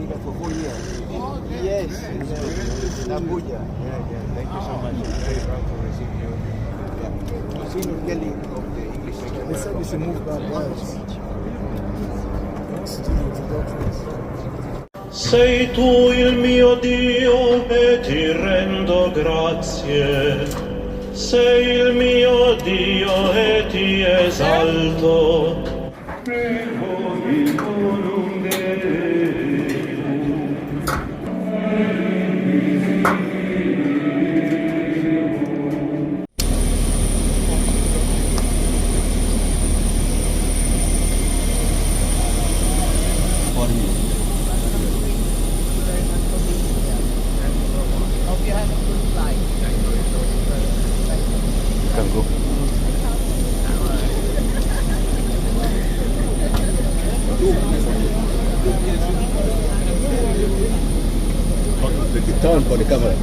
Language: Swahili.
here for 4 years. Yes, in Abuja. Thank you so much. I'm very proud to receive you. Senior Kelly of the English section. They said we should move back. Sei tu il mio Dio e ti rendo grazie. Sei il mio Dio e ti esalto. Prego di Turn for the camera.